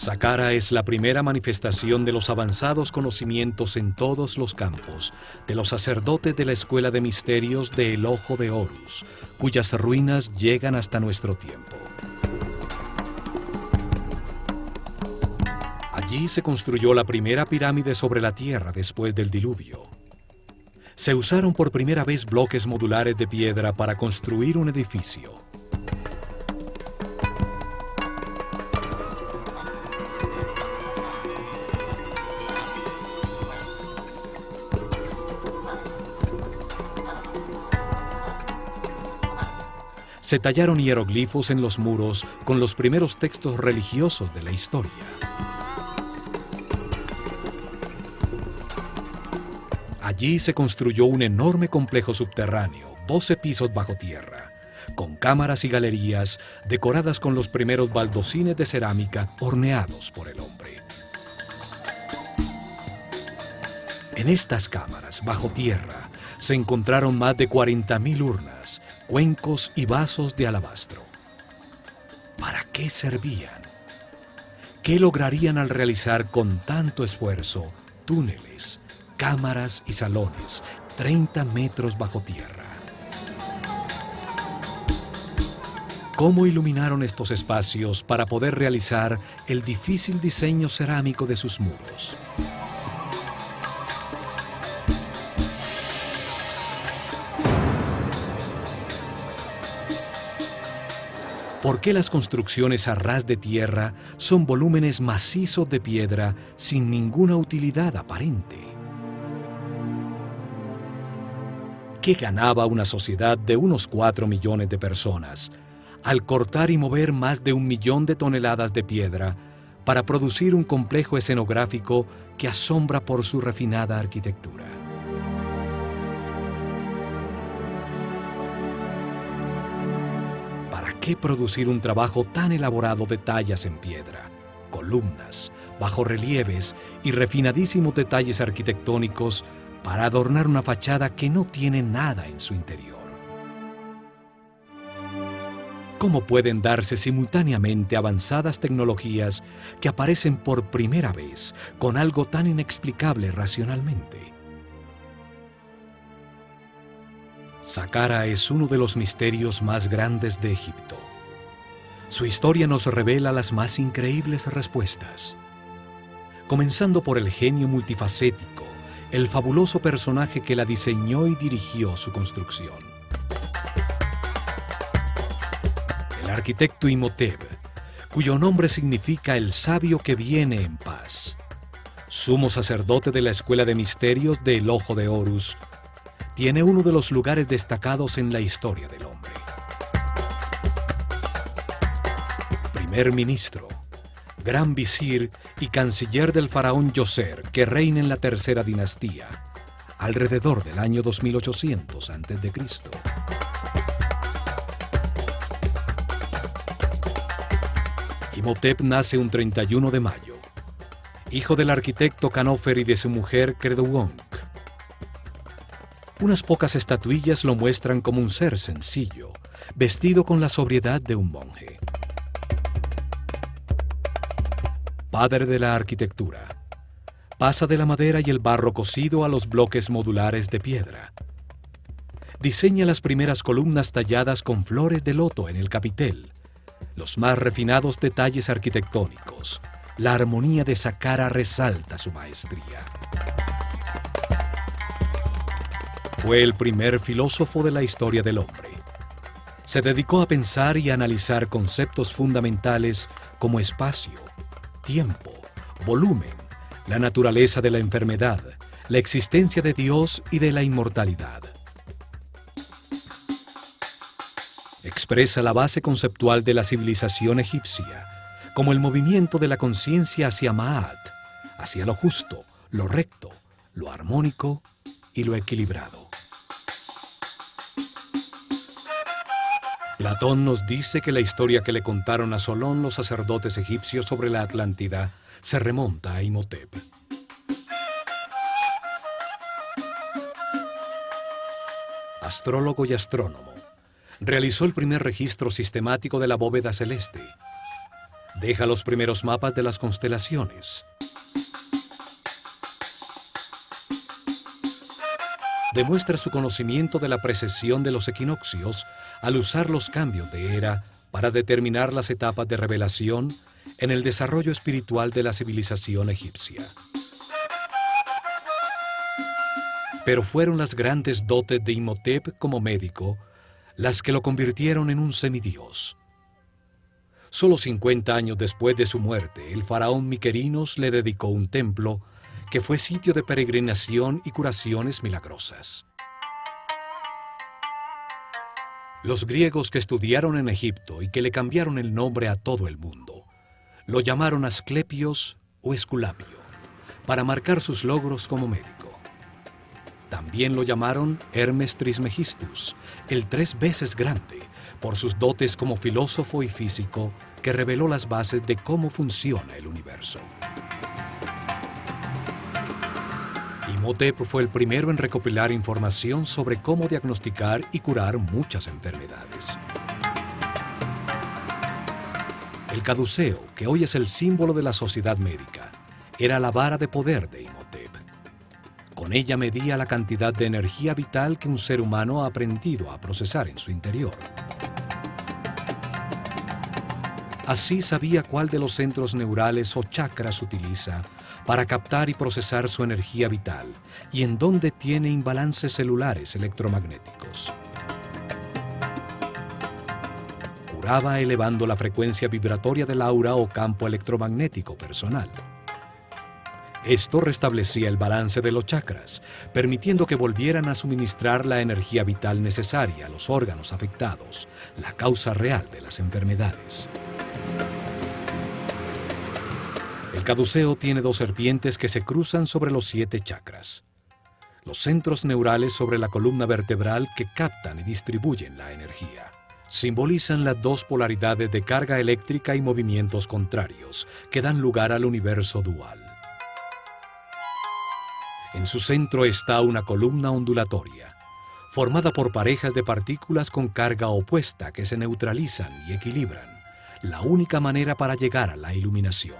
Saqqara es la primera manifestación de los avanzados conocimientos en todos los campos de los sacerdotes de la Escuela de Misterios de El Ojo de Horus, cuyas ruinas llegan hasta nuestro tiempo. Allí se construyó la primera pirámide sobre la Tierra después del diluvio. Se usaron por primera vez bloques modulares de piedra para construir un edificio. Se tallaron hieroglifos en los muros con los primeros textos religiosos de la historia. Allí se construyó un enorme complejo subterráneo, 12 pisos bajo tierra, con cámaras y galerías decoradas con los primeros baldosines de cerámica horneados por el hombre. En estas cámaras, bajo tierra, se encontraron más de 40.000 urnas, cuencos y vasos de alabastro. ¿Para qué servían? ¿Qué lograrían al realizar con tanto esfuerzo túneles, cámaras y salones 30 metros bajo tierra? ¿Cómo iluminaron estos espacios para poder realizar el difícil diseño cerámico de sus muros? ¿Por qué las construcciones a ras de tierra son volúmenes macizos de piedra sin ninguna utilidad aparente? ¿Qué ganaba una sociedad de unos 4 millones de personas al cortar y mover más de 1 millón de toneladas de piedra para producir un complejo escenográfico que asombra por su refinada arquitectura? ¿Para qué producir un trabajo tan elaborado de tallas en piedra, columnas, bajorrelieves y refinadísimos detalles arquitectónicos para adornar una fachada que no tiene nada en su interior? ¿Cómo pueden darse simultáneamente avanzadas tecnologías que aparecen por primera vez con algo tan inexplicable racionalmente? Saqqara es uno de los misterios más grandes de Egipto. Su historia nos revela las más increíbles respuestas. Comenzando por el genio multifacético, el fabuloso personaje que la diseñó y dirigió su construcción. El arquitecto Imhotep, cuyo nombre significa el sabio que viene en paz. Sumo sacerdote de la Escuela de Misterios de El Ojo de Horus, tiene uno de los lugares destacados en la historia del hombre. Primer ministro, gran visir y canciller del faraón Djoser, que reina en la tercera dinastía, alrededor del año 2800 a.C. Imhotep nace un 31 de mayo, hijo del arquitecto Khanofer y de su mujer Creduonk. Unas pocas estatuillas lo muestran como un ser sencillo, vestido con la sobriedad de un monje. Padre de la arquitectura, pasa de la madera y el barro cocido a los bloques modulares de piedra. Diseña las primeras columnas talladas con flores de loto en el capitel, los más refinados detalles arquitectónicos. La armonía de Saqqara resalta su maestría. Fue el primer filósofo de la historia del hombre. Se dedicó a pensar y a analizar conceptos fundamentales como espacio, tiempo, volumen, la naturaleza de la enfermedad, la existencia de Dios y de la inmortalidad. Expresa la base conceptual de la civilización egipcia, como el movimiento de la conciencia hacia Ma'at, hacia lo justo, lo recto, lo armónico y lo equilibrado. Platón nos dice que la historia que le contaron a Solón los sacerdotes egipcios sobre la Atlántida se remonta a Imhotep. Astrólogo y astrónomo, realizó el primer registro sistemático de la bóveda celeste. Deja los primeros mapas de las constelaciones. Demuestra su conocimiento de la precesión de los equinoccios al usar los cambios de era para determinar las etapas de revelación en el desarrollo espiritual de la civilización egipcia. Pero fueron las grandes dotes de Imhotep como médico las que lo convirtieron en un semidios. Solo 50 años después de su muerte, el faraón Miquerinos le dedicó un templo que fue sitio de peregrinación y curaciones milagrosas. Los griegos que estudiaron en Egipto y que le cambiaron el nombre a todo el mundo, lo llamaron Asclepios o Esculapio, para marcar sus logros como médico. También lo llamaron Hermes Trismegistus, el 3 veces grande, por sus dotes como filósofo y físico que reveló las bases de cómo funciona el universo. Imhotep fue el primero en recopilar información sobre cómo diagnosticar y curar muchas enfermedades. El caduceo, que hoy es el símbolo de la sociedad médica, era la vara de poder de Imhotep. Con ella medía la cantidad de energía vital que un ser humano ha aprendido a procesar en su interior. Así sabía cuál de los centros neurales o chakras utiliza para captar y procesar su energía vital y en dónde tiene imbalances celulares electromagnéticos. Curaba elevando la frecuencia vibratoria del aura o campo electromagnético personal. Esto restablecía el balance de los chakras, permitiendo que volvieran a suministrar la energía vital necesaria a los órganos afectados, la causa real de las enfermedades. El caduceo tiene 2 serpientes que se cruzan sobre los 7 chakras. Los centros neurales sobre la columna vertebral que captan y distribuyen la energía. Simbolizan las 2 polaridades de carga eléctrica y movimientos contrarios que dan lugar al universo dual. En su centro está una columna ondulatoria, formada por parejas de partículas con carga opuesta que se neutralizan y equilibran, la única manera para llegar a la iluminación.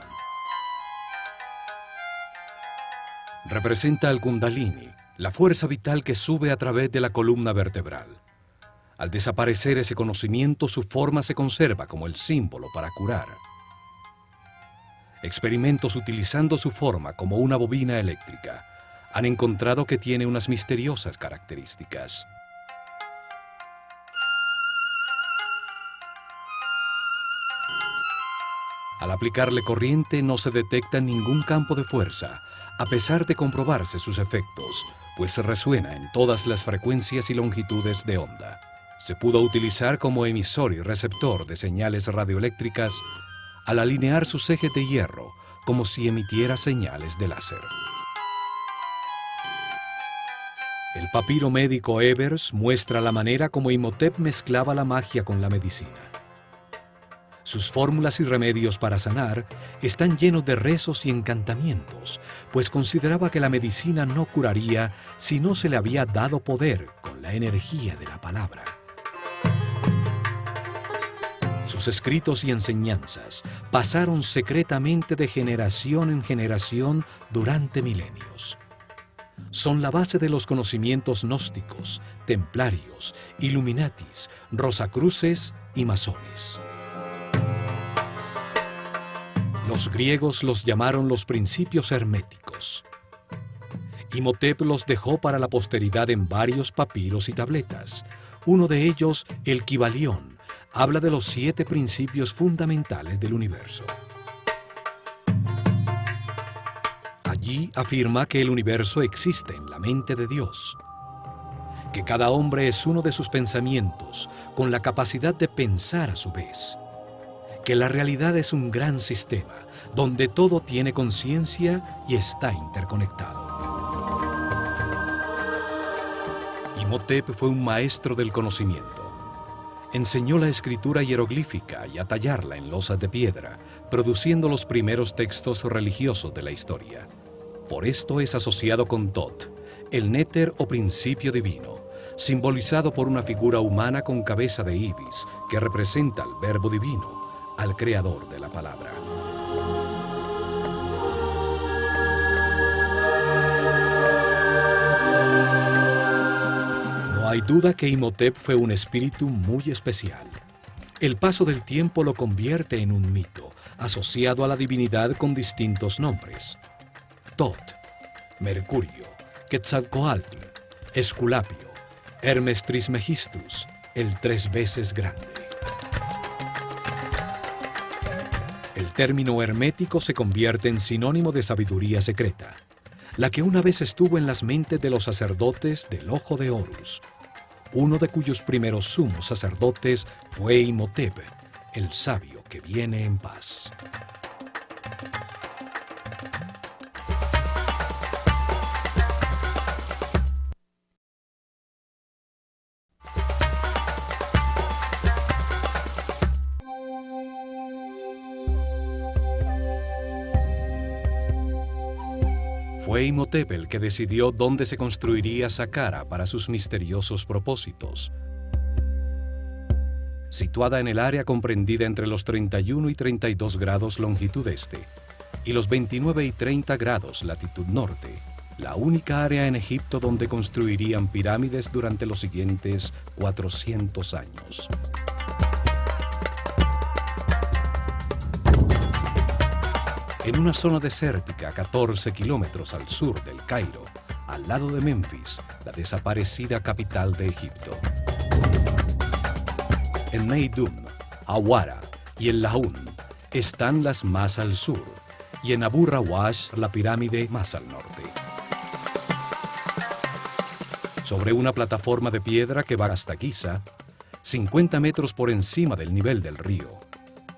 Representa al Kundalini, la fuerza vital que sube a través de la columna vertebral. Al desaparecer ese conocimiento, su forma se conserva como el símbolo para curar. Experimentos utilizando su forma como una bobina eléctrica han encontrado que tiene unas misteriosas características. Al aplicarle corriente no se detecta ningún campo de fuerza, a pesar de comprobarse sus efectos, pues resuena en todas las frecuencias y longitudes de onda. Se pudo utilizar como emisor y receptor de señales radioeléctricas al alinear sus ejes de hierro, como si emitiera señales de láser. El papiro médico Ebers muestra la manera como Imhotep mezclaba la magia con la medicina. Sus fórmulas y remedios para sanar están llenos de rezos y encantamientos, pues consideraba que la medicina no curaría si no se le había dado poder con la energía de la palabra. Sus escritos y enseñanzas pasaron secretamente de generación en generación durante milenios. Son la base de los conocimientos gnósticos, templarios, illuminatis, rosacruces y masones. Los griegos los llamaron los principios herméticos. Imhotep los dejó para la posteridad en varios papiros y tabletas. Uno de ellos, el Kybalión, habla de los 7 principios fundamentales del universo. Allí afirma que el universo existe en la mente de Dios, que cada hombre es uno de sus pensamientos, con la capacidad de pensar a su vez, que la realidad es un gran sistema, donde todo tiene conciencia y está interconectado. Imhotep fue un maestro del conocimiento. Enseñó la escritura hieroglífica y a tallarla en losas de piedra, produciendo los primeros textos religiosos de la historia. Por esto es asociado con Thoth, el néter o principio divino, simbolizado por una figura humana con cabeza de ibis, que representa al verbo divino, al creador de la palabra. No hay duda que Imhotep fue un espíritu muy especial. El paso del tiempo lo convierte en un mito, asociado a la divinidad con distintos nombres. Tot, Mercurio, Quetzalcóatl, Esculapio, Hermes Trismegistus, el 3 veces grande. El término hermético se convierte en sinónimo de sabiduría secreta, la que una vez estuvo en las mentes de los sacerdotes del Ojo de Horus, uno de cuyos primeros sumos sacerdotes fue Imhotep, el sabio que viene en paz. Fue Imhotep el que decidió dónde se construiría Saqqara para sus misteriosos propósitos. Situada en el área comprendida entre los 31 y 32 grados longitud este y los 29 y 30 grados latitud norte, la única área en Egipto donde construirían pirámides durante los siguientes 400 años. En una zona desértica a 14 kilómetros al sur del Cairo, al lado de Memphis, la desaparecida capital de Egipto. En Meidum, Awara y el Laún están las más al sur, y en Abu Rawash la pirámide más al norte. Sobre una plataforma de piedra que va hasta Giza, 50 metros por encima del nivel del río,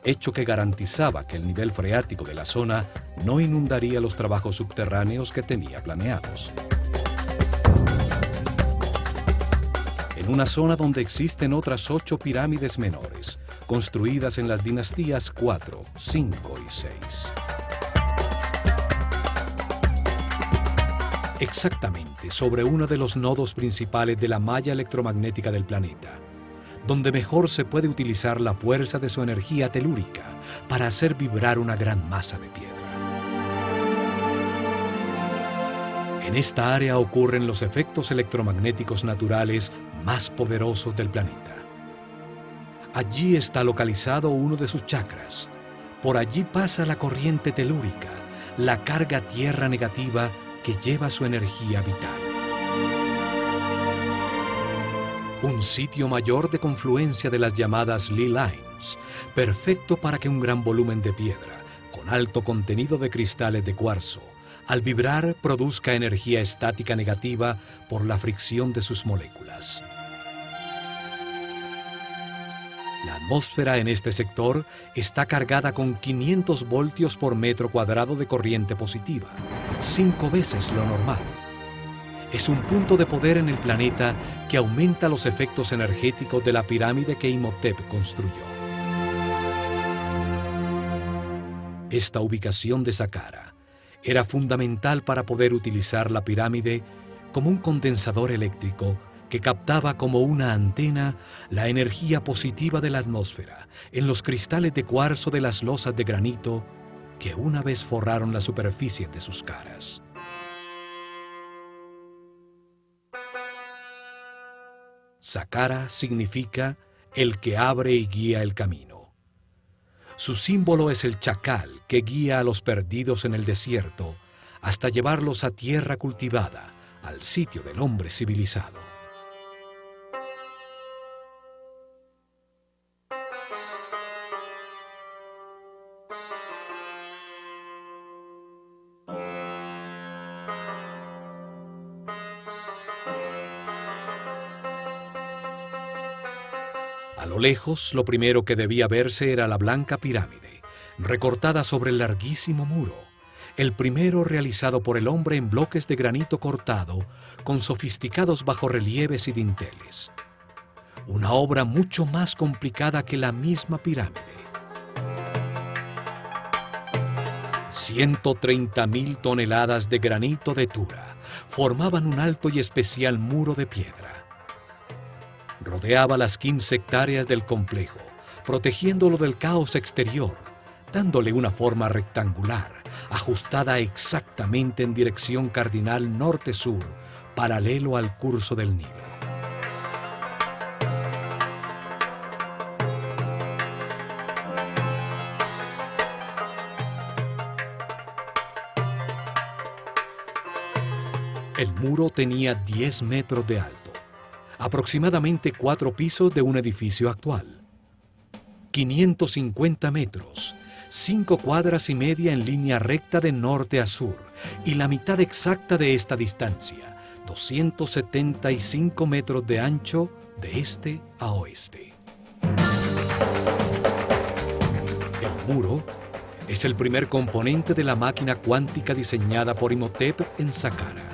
hecho que garantizaba que el nivel freático de la zona no inundaría los trabajos subterráneos que tenía planeados. En una zona donde existen otras 8 pirámides menores, construidas en las dinastías 4, 5 y 6. Exactamente sobre uno de los nodos principales de la malla electromagnética del planeta, donde mejor se puede utilizar la fuerza de su energía telúrica para hacer vibrar una gran masa de piedra. En esta área ocurren los efectos electromagnéticos naturales más poderosos del planeta. Allí está localizado uno de sus chakras. Por allí pasa la corriente telúrica, la carga tierra negativa que lleva su energía vital. Un sitio mayor de confluencia de las llamadas Lee Lines, perfecto para que un gran volumen de piedra, con alto contenido de cristales de cuarzo, al vibrar produzca energía estática negativa por la fricción de sus moléculas. La atmósfera en este sector está cargada con 500 voltios por metro cuadrado de corriente positiva, 5 veces lo normal. Es un punto de poder en el planeta que aumenta los efectos energéticos de la pirámide que Imhotep construyó. Esta ubicación de Saqqara era fundamental para poder utilizar la pirámide como un condensador eléctrico que captaba como una antena la energía positiva de la atmósfera en los cristales de cuarzo de las losas de granito que una vez forraron la superficie de sus caras. Saqqara significa el que abre y guía el camino. Su símbolo es el chacal que guía a los perdidos en el desierto hasta llevarlos a tierra cultivada, al sitio del hombre civilizado. A lo lejos, lo primero que debía verse era la blanca pirámide, recortada sobre el larguísimo muro, el primero realizado por el hombre en bloques de granito cortado, con sofisticados bajorrelieves y dinteles. Una obra mucho más complicada que la misma pirámide. 130.000 toneladas de granito de Tura formaban un alto y especial muro de piedra. Rodeaba las 15 hectáreas del complejo, protegiéndolo del caos exterior, dándole una forma rectangular, ajustada exactamente en dirección cardinal norte-sur, paralelo al curso del Nilo. El muro tenía 10 metros de alto, aproximadamente 4 pisos de un edificio actual. 550 metros, 5 cuadras y media en línea recta de norte a sur, y la mitad exacta de esta distancia, 275 metros de ancho de este a oeste. El muro es el primer componente de la máquina cuántica diseñada por Imhotep en Saqqara.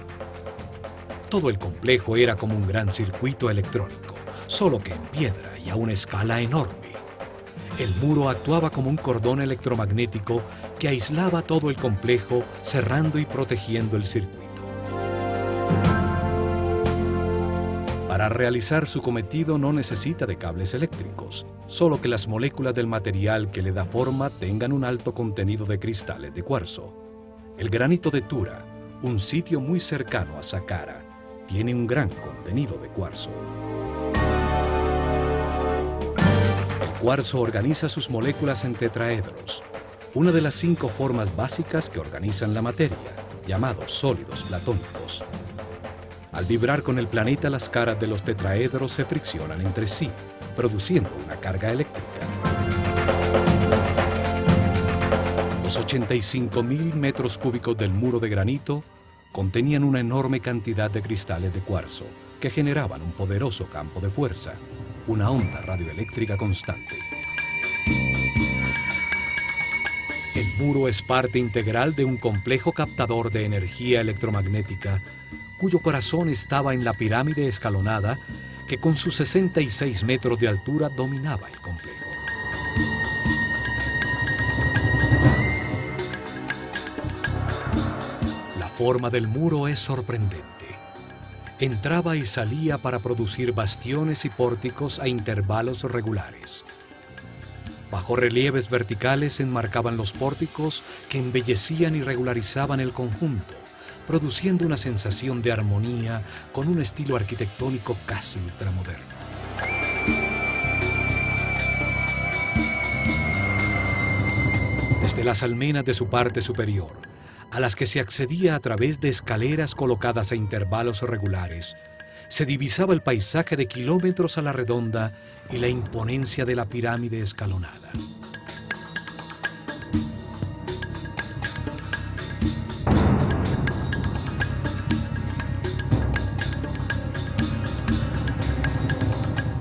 Todo el complejo era como un gran circuito electrónico, solo que en piedra y a una escala enorme. El muro actuaba como un cordón electromagnético que aislaba todo el complejo, cerrando y protegiendo el circuito. Para realizar su cometido no necesita de cables eléctricos, solo que las moléculas del material que le da forma tengan un alto contenido de cristales de cuarzo. El granito de Tura, un sitio muy cercano a Saqqara, tiene un gran contenido de cuarzo. El cuarzo organiza sus moléculas en tetraedros, una de las 5 formas básicas que organizan la materia, llamados sólidos platónicos. Al vibrar con el planeta, las caras de los tetraedros se friccionan entre sí, produciendo una carga eléctrica. Los 85.000 metros cúbicos del muro de granito contenían una enorme cantidad de cristales de cuarzo que generaban un poderoso campo de fuerza, una onda radioeléctrica constante. El muro es parte integral de un complejo captador de energía electromagnética cuyo corazón estaba en la pirámide escalonada que con sus 66 metros de altura dominaba el complejo. La forma del muro es sorprendente. Entraba y salía para producir bastiones y pórticos a intervalos regulares. Bajorrelieves verticales enmarcaban los pórticos que embellecían y regularizaban el conjunto, produciendo una sensación de armonía con un estilo arquitectónico casi ultramoderno. Desde las almenas de su parte superior, a las que se accedía a través de escaleras colocadas a intervalos regulares, se divisaba el paisaje de kilómetros a la redonda y la imponencia de la pirámide escalonada.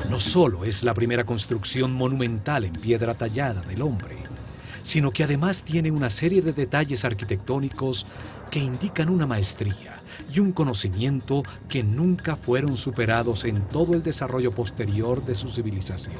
No solo es la primera construcción monumental en piedra tallada del hombre, sino que además tiene una serie de detalles arquitectónicos que indican una maestría y un conocimiento que nunca fueron superados en todo el desarrollo posterior de su civilización.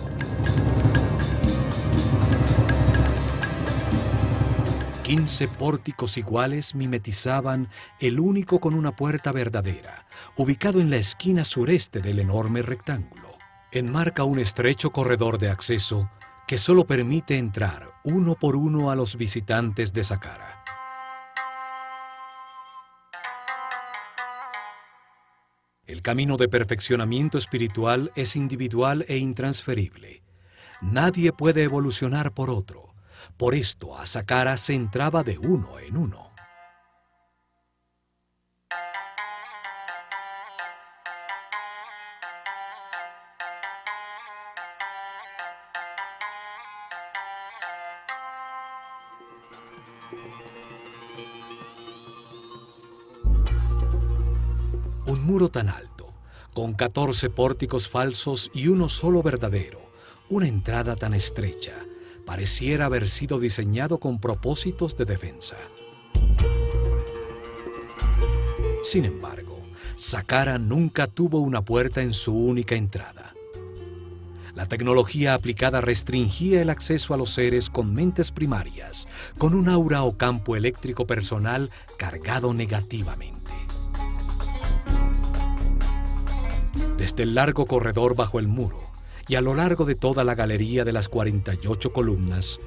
Quince pórticos iguales mimetizaban el único con una puerta verdadera, ubicado en la esquina sureste del enorme rectángulo. Enmarca un estrecho corredor de acceso que solo permite entrar uno por uno a los visitantes de Saqqara. El camino de perfeccionamiento espiritual es individual e intransferible. Nadie puede evolucionar por otro. Por esto, a Saqqara se entraba de uno en uno. Un muro tan alto, con 14 pórticos falsos y uno solo verdadero, una entrada tan estrecha, pareciera haber sido diseñado con propósitos de defensa. Sin embargo, Saqqara nunca tuvo una puerta en su única entrada. La tecnología aplicada restringía el acceso a los seres con mentes primarias, con un aura o campo eléctrico personal cargado negativamente. Desde el largo corredor bajo el muro y a lo largo de toda la galería de las 48 columnas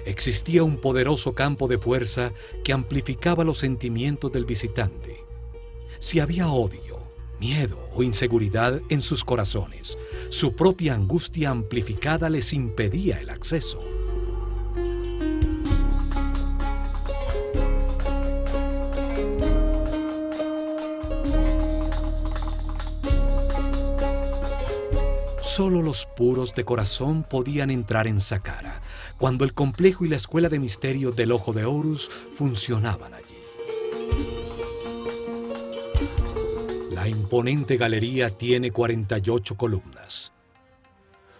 existía un poderoso campo de fuerza que amplificaba los sentimientos del visitante. Si había odio, miedo o inseguridad en sus corazones, su propia angustia amplificada les impedía el acceso. Solo los puros de corazón podían entrar en Saqqara, cuando el complejo y la escuela de misterios del Ojo de Horus funcionaban allí. La imponente galería tiene 48 columnas.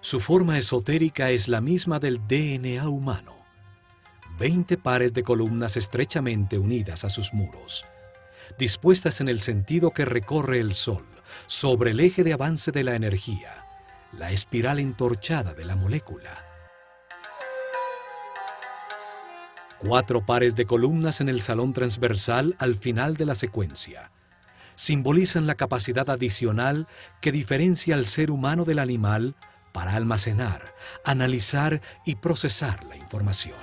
Su forma esotérica es la misma del DNA humano. 20 pares de columnas estrechamente unidas a sus muros, dispuestas en el sentido que recorre el Sol, sobre el eje de avance de la energía, la espiral entorchada de la molécula. 4 pares de columnas en el salón transversal al final de la secuencia simbolizan la capacidad adicional que diferencia al ser humano del animal para almacenar, analizar y procesar la información.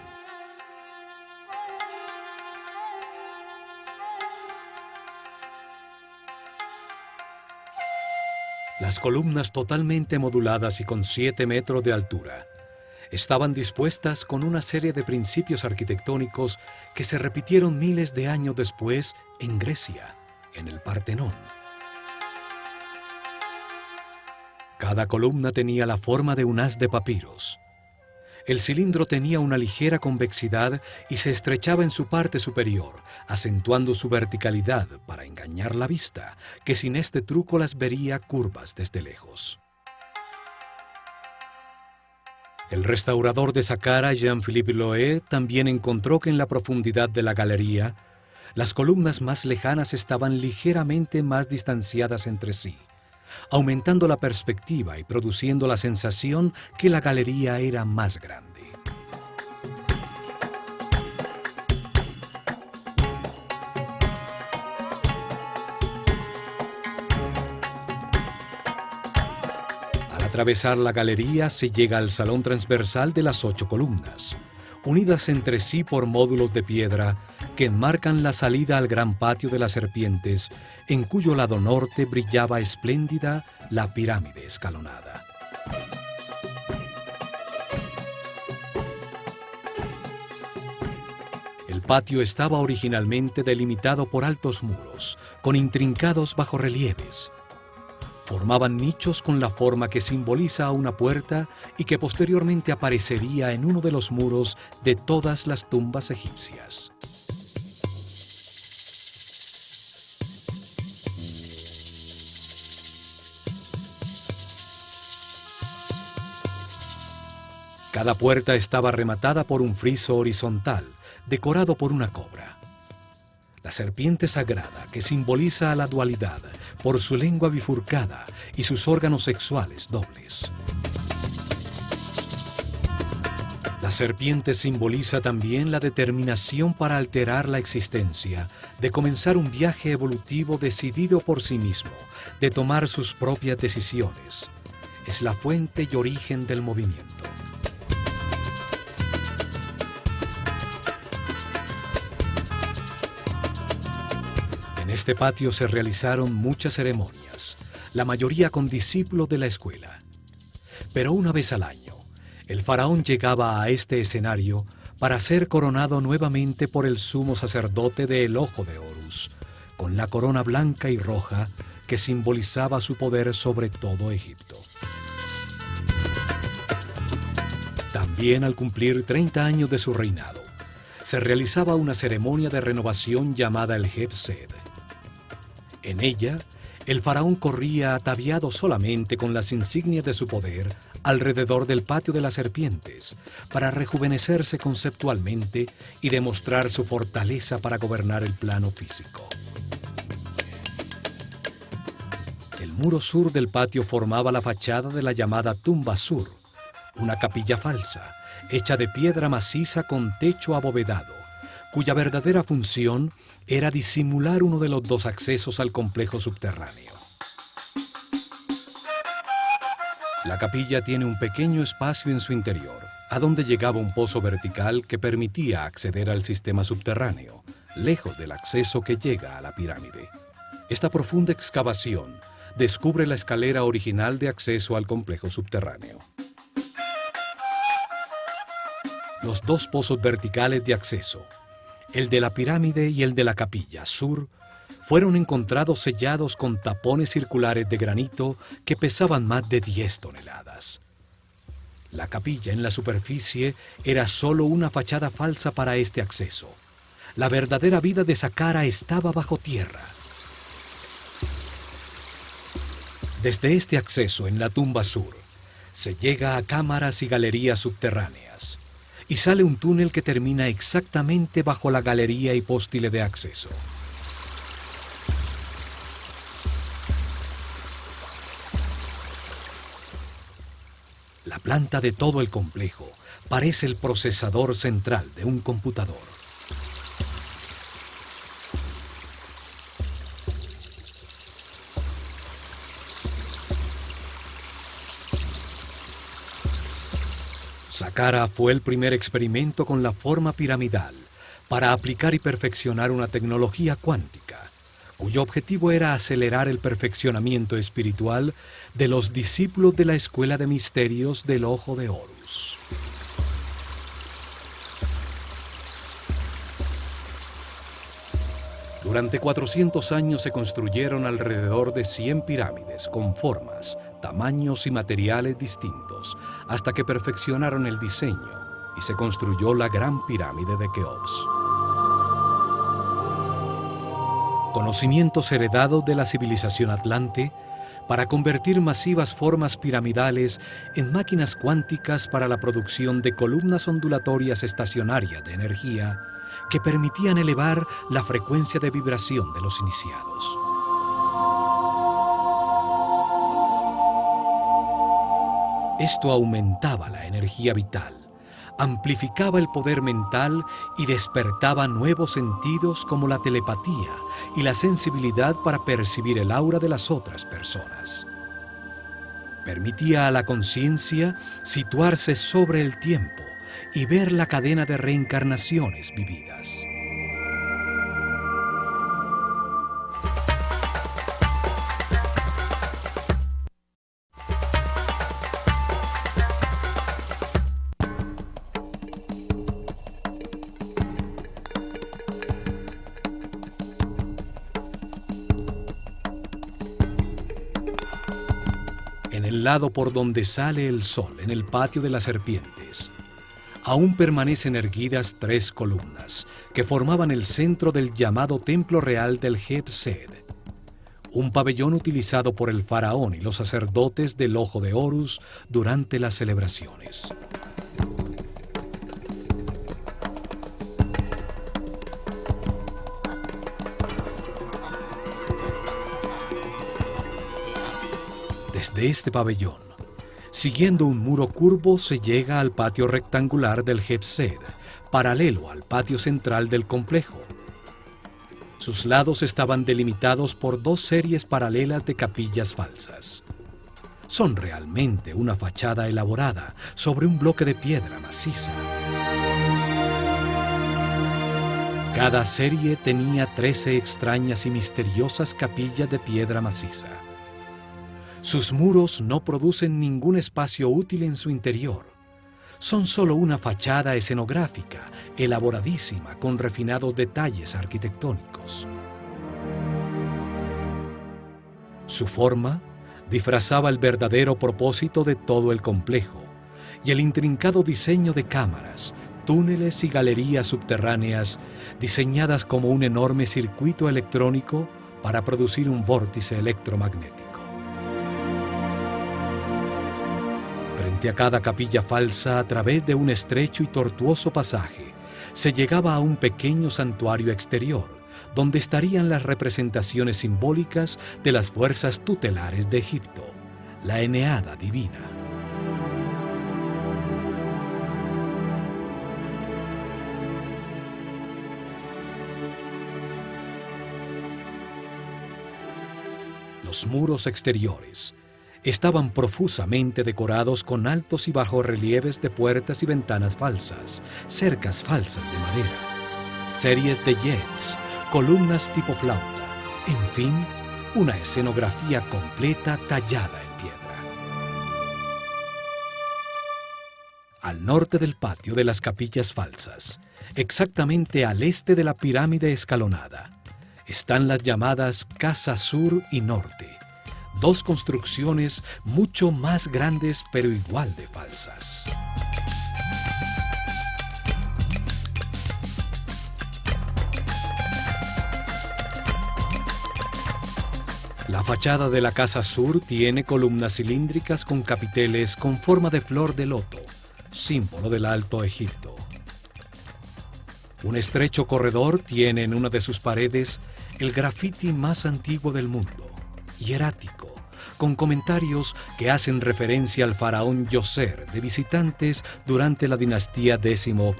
Las columnas totalmente moduladas y con 7 metros de altura estaban dispuestas con una serie de principios arquitectónicos que se repitieron miles de años después en Grecia, en el Partenón. Cada columna tenía la forma de un haz de papiros. El cilindro tenía una ligera convexidad y se estrechaba en su parte superior, acentuando su verticalidad para engañar la vista, que sin este truco las vería curvas desde lejos. El restaurador de Saqqara, Jean-Philippe Loé, también encontró que en la profundidad de la galería, las columnas más lejanas estaban ligeramente más distanciadas entre sí, aumentando la perspectiva y produciendo la sensación que la galería era más grande. Al atravesar la galería se llega al salón transversal de las 8 columnas, unidas entre sí por módulos de piedra que enmarcan la salida al gran patio de las serpientes, en cuyo lado norte brillaba espléndida la pirámide escalonada. El patio estaba originalmente delimitado por altos muros, con intrincados bajorrelieves. Formaban nichos con la forma que simboliza a una puerta y que posteriormente aparecería en uno de los muros de todas las tumbas egipcias. Cada puerta estaba rematada por un friso horizontal, decorado por una cobra. La serpiente sagrada, que simboliza a la dualidad por su lengua bifurcada y sus órganos sexuales dobles. La serpiente simboliza también la determinación para alterar la existencia, de comenzar un viaje evolutivo decidido por sí mismo, de tomar sus propias decisiones. Es la fuente y origen del movimiento. En este patio se realizaron muchas ceremonias, la mayoría con discípulos de la escuela. Pero una vez al año, el faraón llegaba a este escenario para ser coronado nuevamente por el sumo sacerdote del Ojo de Horus, con la corona blanca y roja que simbolizaba su poder sobre todo Egipto. También al cumplir 30 años de su reinado, se realizaba una ceremonia de renovación llamada el Heb-Sed. En ella, el faraón corría ataviado solamente con las insignias de su poder alrededor del patio de las serpientes para rejuvenecerse conceptualmente y demostrar su fortaleza para gobernar el plano físico. El muro sur del patio formaba la fachada de la llamada Tumba Sur, una capilla falsa, hecha de piedra maciza con techo abovedado, cuya verdadera función era disimular uno de los 2 accesos al complejo subterráneo. La capilla tiene un pequeño espacio en su interior, a donde llegaba un pozo vertical que permitía acceder al sistema subterráneo, lejos del acceso que llega a la pirámide. Esta profunda excavación descubre la escalera original de acceso al complejo subterráneo. Los dos pozos verticales de acceso, el de la pirámide y el de la capilla sur, fueron encontrados sellados con tapones circulares de granito que pesaban más de 10 toneladas. La capilla en la superficie era solo una fachada falsa para este acceso. La verdadera vida de Saqqara estaba bajo tierra. Desde este acceso en la tumba sur, se llega a cámaras y galerías subterráneas, y sale un túnel que termina exactamente bajo la galería y póstile de acceso. La planta de todo el complejo parece el procesador central de un computador. Saqqara fue el primer experimento con la forma piramidal para aplicar y perfeccionar una tecnología cuántica, cuyo objetivo era acelerar el perfeccionamiento espiritual de los discípulos de la Escuela de Misterios del Ojo de Horus. Durante 400 años se construyeron alrededor de 100 pirámides con formas, tamaños y materiales distintos, hasta que perfeccionaron el diseño y se construyó la Gran Pirámide de Keops. Conocimientos heredados de la civilización atlante para convertir masivas formas piramidales en máquinas cuánticas para la producción de columnas ondulatorias estacionarias de energía que permitían elevar la frecuencia de vibración de los iniciados. Esto aumentaba la energía vital, amplificaba el poder mental y despertaba nuevos sentidos como la telepatía y la sensibilidad para percibir el aura de las otras personas. Permitía a la conciencia situarse sobre el tiempo y ver la cadena de reencarnaciones vividas. En el lado por donde sale el sol, en el patio de las serpientes, aún permanecen erguidas 3 columnas que formaban el centro del llamado Templo Real del Heb-Sed, un pabellón utilizado por el faraón y los sacerdotes del Ojo de Horus durante las celebraciones. Desde este pabellón, siguiendo un muro curvo, se llega al patio rectangular del Heb-Sed, paralelo al patio central del complejo. Sus lados estaban delimitados por 2 series paralelas de capillas falsas. Son realmente una fachada elaborada sobre un bloque de piedra maciza. Cada serie tenía 13 extrañas y misteriosas capillas de piedra maciza. Sus muros no producen ningún espacio útil en su interior. Son solo una fachada escenográfica, elaboradísima con refinados detalles arquitectónicos. Su forma disfrazaba el verdadero propósito de todo el complejo y el intrincado diseño de cámaras, túneles y galerías subterráneas diseñadas como un enorme circuito electrónico para producir un vórtice electromagnético. Frente a cada capilla falsa, a través de un estrecho y tortuoso pasaje, se llegaba a un pequeño santuario exterior, donde estarían las representaciones simbólicas de las fuerzas tutelares de Egipto, la Eneada divina. Los muros exteriores estaban profusamente decorados con altos y bajorrelieves de puertas y ventanas falsas, cercas falsas de madera, series de jets, columnas tipo flauta, en fin, una escenografía completa tallada en piedra. Al norte del patio de las capillas falsas, exactamente al este de la pirámide escalonada, están las llamadas Casa Sur y Norte, dos construcciones mucho más grandes pero igual de falsas. La fachada de la Casa Sur tiene columnas cilíndricas con capiteles con forma de flor de loto, símbolo del Alto Egipto. Un estrecho corredor tiene en una de sus paredes el grafiti más antiguo del mundo, hierático, con comentarios que hacen referencia al faraón Djoser de visitantes durante la dinastía XVIII.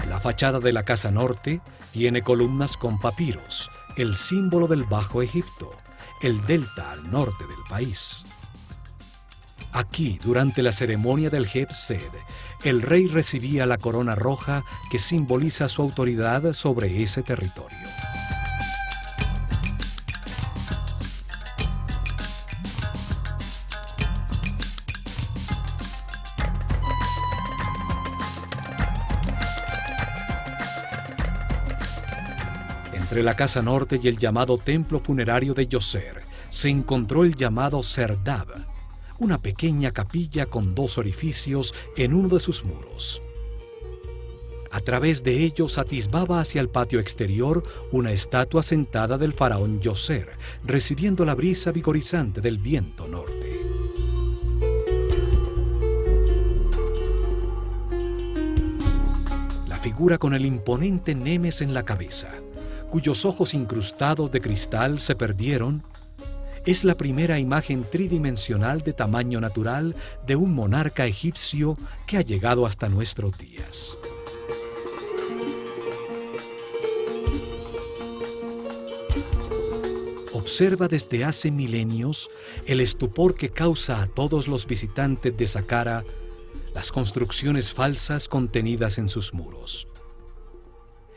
La fachada de la Casa Norte tiene columnas con papiros, el símbolo del Bajo Egipto, el delta al norte del país. Aquí, durante la ceremonia del Heb-Sed, el rey recibía la corona roja que simboliza su autoridad sobre ese territorio. Entre la Casa Norte y el llamado templo funerario de Djoser se encontró el llamado Serdab, una pequeña capilla con dos orificios en uno de sus muros. A través de ellos atisbaba hacia el patio exterior una estatua sentada del faraón Djoser, recibiendo la brisa vigorizante del viento norte. La figura con el imponente Nemes en la cabeza, cuyos ojos incrustados de cristal se perdieron, es la primera imagen tridimensional de tamaño natural de un monarca egipcio que ha llegado hasta nuestros días. Observa desde hace milenios el estupor que causa a todos los visitantes de Saqqara las construcciones falsas contenidas en sus muros.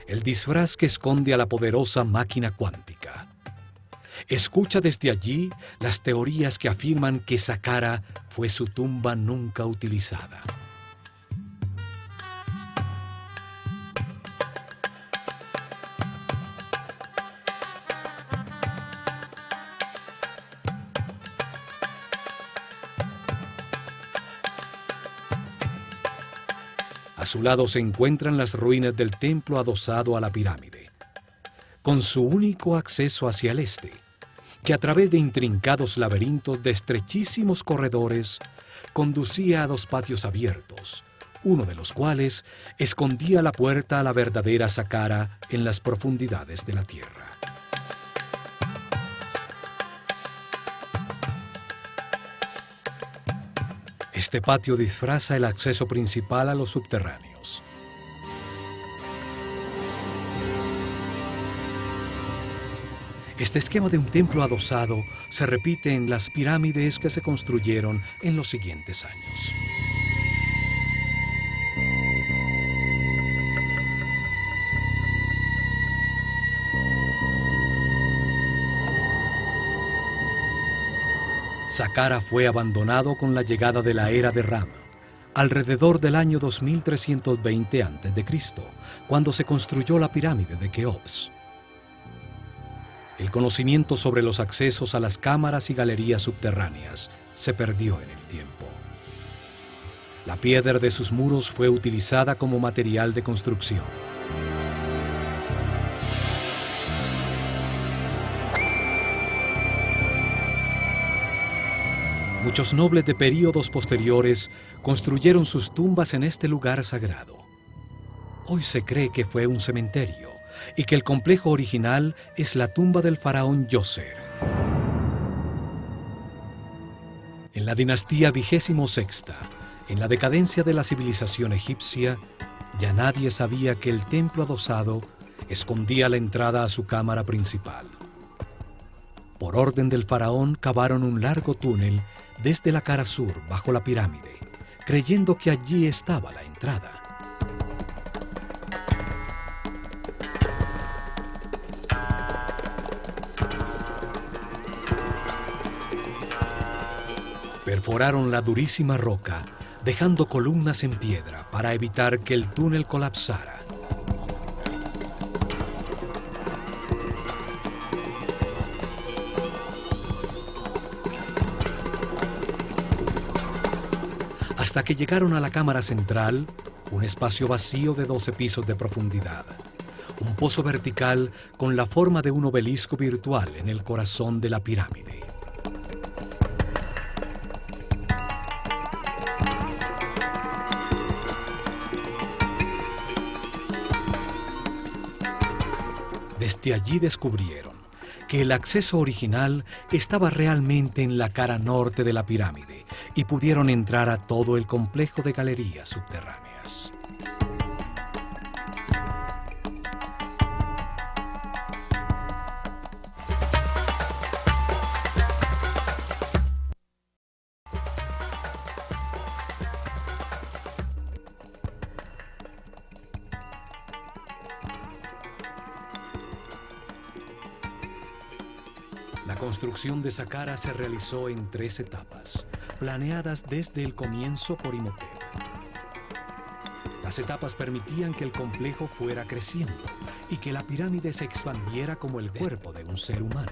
El disfraz que esconde a la poderosa máquina cuántica. Escucha desde allí las teorías que afirman que Saqqara fue su tumba nunca utilizada. A su lado se encuentran las ruinas del templo adosado a la pirámide, con su único acceso hacia el este, que a través de intrincados laberintos de estrechísimos corredores conducía a dos patios abiertos, uno de los cuales escondía la puerta a la verdadera Saqqara en las profundidades de la tierra. Este patio disfraza el acceso principal a los subterráneos. Este esquema de un templo adosado se repite en las pirámides que se construyeron en los siguientes años. Saqqara fue abandonado con la llegada de la era de Ram, alrededor del año 2320 a.C., cuando se construyó la pirámide de Keops. El conocimiento sobre los accesos a las cámaras y galerías subterráneas se perdió en el tiempo. La piedra de sus muros fue utilizada como material de construcción. Muchos nobles de períodos posteriores construyeron sus tumbas en este lugar sagrado. Hoy se cree que fue un cementerio y que el complejo original es la tumba del faraón Djoser. En la dinastía XXVI, en la decadencia de la civilización egipcia, ya nadie sabía que el templo adosado escondía la entrada a su cámara principal. Por orden del faraón, cavaron un largo túnel desde la cara sur bajo la pirámide, creyendo que allí estaba la entrada. Perforaron la durísima roca, dejando columnas en piedra para evitar que el túnel colapsara. Hasta que llegaron a la cámara central, un espacio vacío de 12 pisos de profundidad. Un pozo vertical con la forma de un obelisco virtual en el corazón de la pirámide. Desde allí descubrieron que el acceso original estaba realmente en la cara norte de la pirámide y pudieron entrar a todo el complejo de galerías subterráneas. La construcción de Saqqara se realizó en 3 etapas, planeadas desde el comienzo por Imhotep. Las etapas permitían que el complejo fuera creciendo y que la pirámide se expandiera como el cuerpo de un ser humano.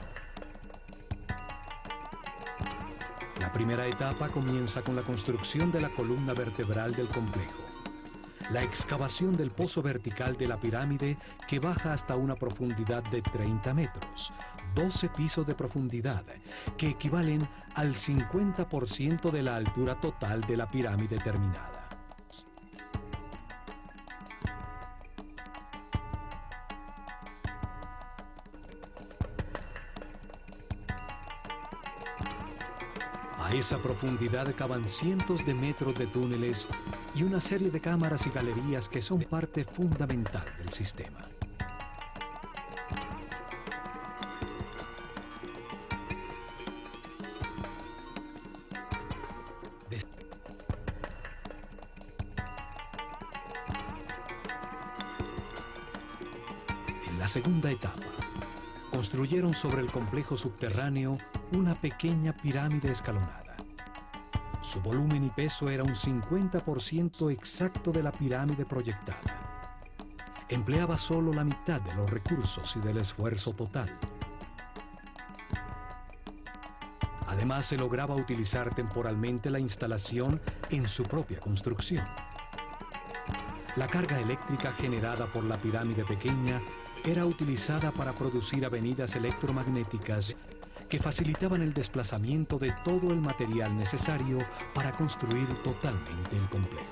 La primera etapa comienza con la construcción de la columna vertebral del complejo. La excavación del pozo vertical de la pirámide que baja hasta una profundidad de 30 metros, 12 pisos de profundidad, que equivalen al 50% de la altura total de la pirámide terminada. A esa profundidad cavan cientos de metros de túneles y una serie de cámaras y galerías que son parte fundamental del sistema. En la segunda etapa, construyeron sobre el complejo subterráneo una pequeña pirámide escalonada. Su volumen y peso era un 50% exacto de la pirámide proyectada. Empleaba solo la mitad de los recursos y del esfuerzo total. Además, se lograba utilizar temporalmente la instalación en su propia construcción. La carga eléctrica generada por la pirámide pequeña era utilizada para producir avenidas electromagnéticas que facilitaban el desplazamiento de todo el material necesario para construir totalmente el complejo.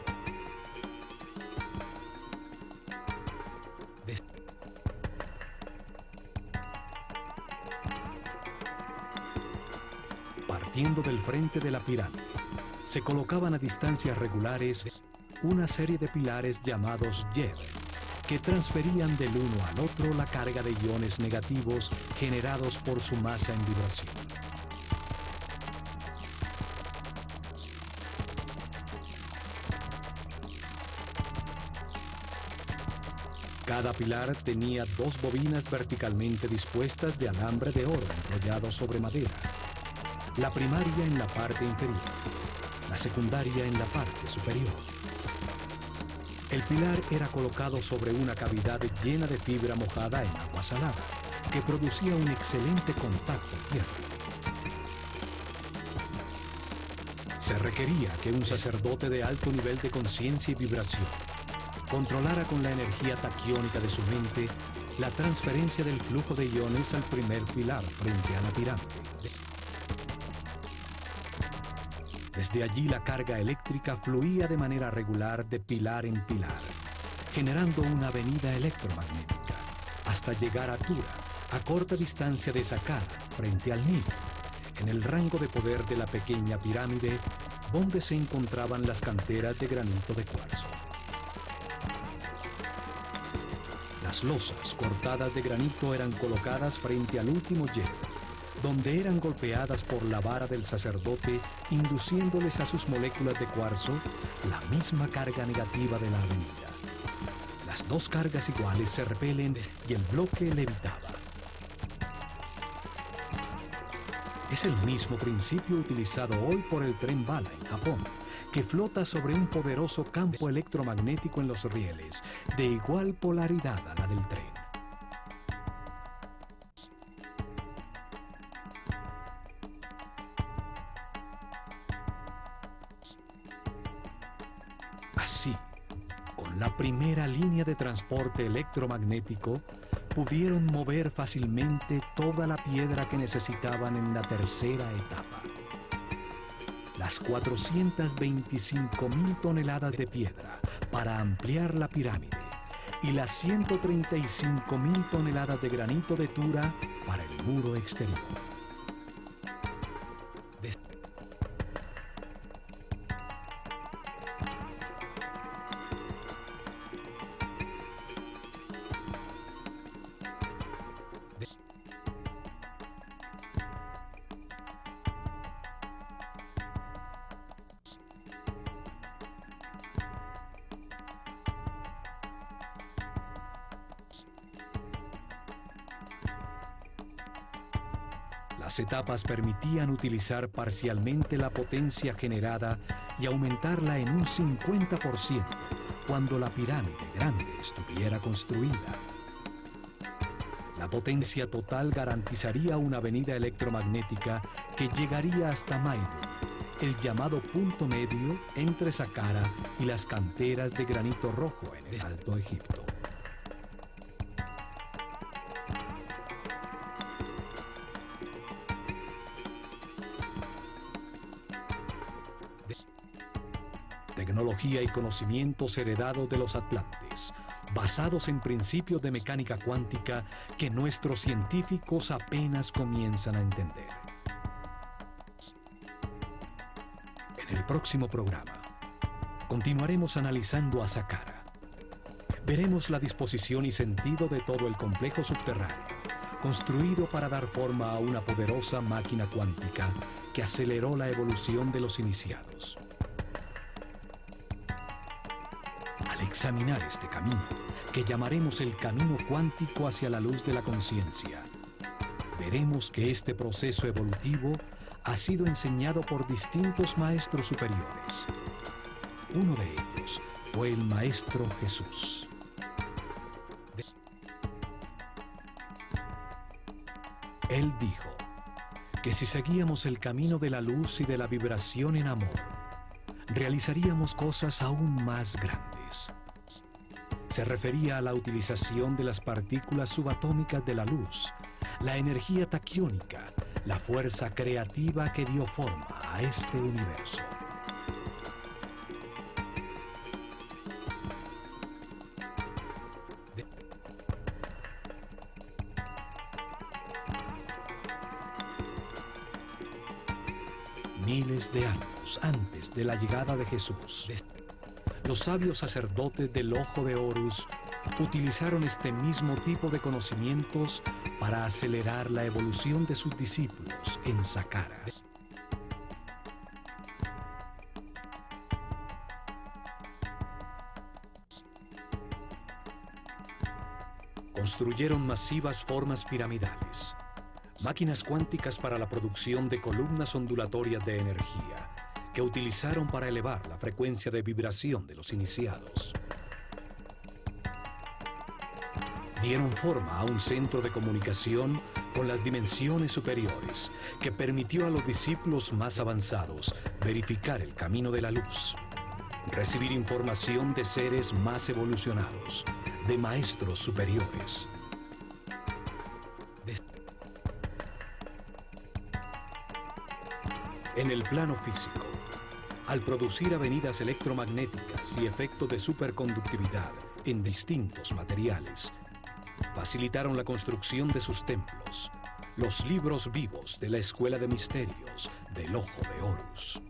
Partiendo del frente de la pirámide, se colocaban a distancias regulares una serie de pilares llamados Yed, que transferían del uno al otro la carga de iones negativos generados por su masa en vibración. Cada pilar tenía 2 bobinas verticalmente dispuestas de alambre de oro enrollado sobre madera, la primaria en la parte inferior, la secundaria en la parte superior. El pilar era colocado sobre una cavidad llena de fibra mojada en agua salada, que producía un excelente contacto tierra. Se requería que un sacerdote de alto nivel de conciencia y vibración controlara con la energía taquiónica de su mente la transferencia del flujo de iones al primer pilar frente a la pirámide. Desde allí la carga eléctrica fluía de manera regular de pilar en pilar, generando una avenida electromagnética, hasta llegar a Tura, a corta distancia de Saqqara, frente al Nilo, en el rango de poder de la pequeña pirámide, donde se encontraban las canteras de granito de cuarzo. Las losas cortadas de granito eran colocadas frente al último Yed, donde eran golpeadas por la vara del sacerdote, induciéndoles a sus moléculas de cuarzo la misma carga negativa de la avenida. Las dos cargas iguales se repelen y el bloque levitaba. Es el mismo principio utilizado hoy por el tren bala en Japón, que flota sobre un poderoso campo electromagnético en los rieles, de igual polaridad a la del tren. Así, con la primera línea de transporte electromagnético, pudieron mover fácilmente toda la piedra que necesitaban en la tercera etapa. Las 425.000 toneladas de piedra para ampliar la pirámide y las 135.000 toneladas de granito de Tura para el muro exterior. Las etapas permitían utilizar parcialmente la potencia generada y aumentarla en un 50% cuando la pirámide grande estuviera construida. La potencia total garantizaría una avenida electromagnética que llegaría hasta Maidu, el llamado punto medio entre Saqqara y las canteras de granito rojo en el Alto Egipto. Tecnología y conocimientos heredados de los atlantes, basados en principios de mecánica cuántica que nuestros científicos apenas comienzan a entender. En el próximo programa, continuaremos analizando a Saqqara. Veremos la disposición y sentido de todo el complejo subterráneo, construido para dar forma a una poderosa máquina cuántica que aceleró la evolución de los iniciados. Al examinar este camino, que llamaremos el camino cuántico hacia la luz de la conciencia, veremos que este proceso evolutivo ha sido enseñado por distintos maestros superiores. Uno de ellos fue el Maestro Jesús. Él dijo que si seguíamos el camino de la luz y de la vibración en amor, realizaríamos cosas aún más grandes. Se refería a la utilización de las partículas subatómicas de la luz, la energía taquiónica, la fuerza creativa que dio forma a este universo. Miles de años antes de la llegada de Jesús, los sabios sacerdotes del Ojo de Horus utilizaron este mismo tipo de conocimientos para acelerar la evolución de sus discípulos en Saqqara. Construyeron masivas formas piramidales, máquinas cuánticas para la producción de columnas ondulatorias de energía, que utilizaron para elevar la frecuencia de vibración de los iniciados. Dieron forma a un centro de comunicación con las dimensiones superiores, que permitió a los discípulos más avanzados verificar el camino de la luz, recibir información de seres más evolucionados, de maestros superiores. En el plano físico, al producir avenidas electromagnéticas y efectos de superconductividad en distintos materiales, facilitaron la construcción de sus templos, los libros vivos de la Escuela de Misterios del Ojo de Horus.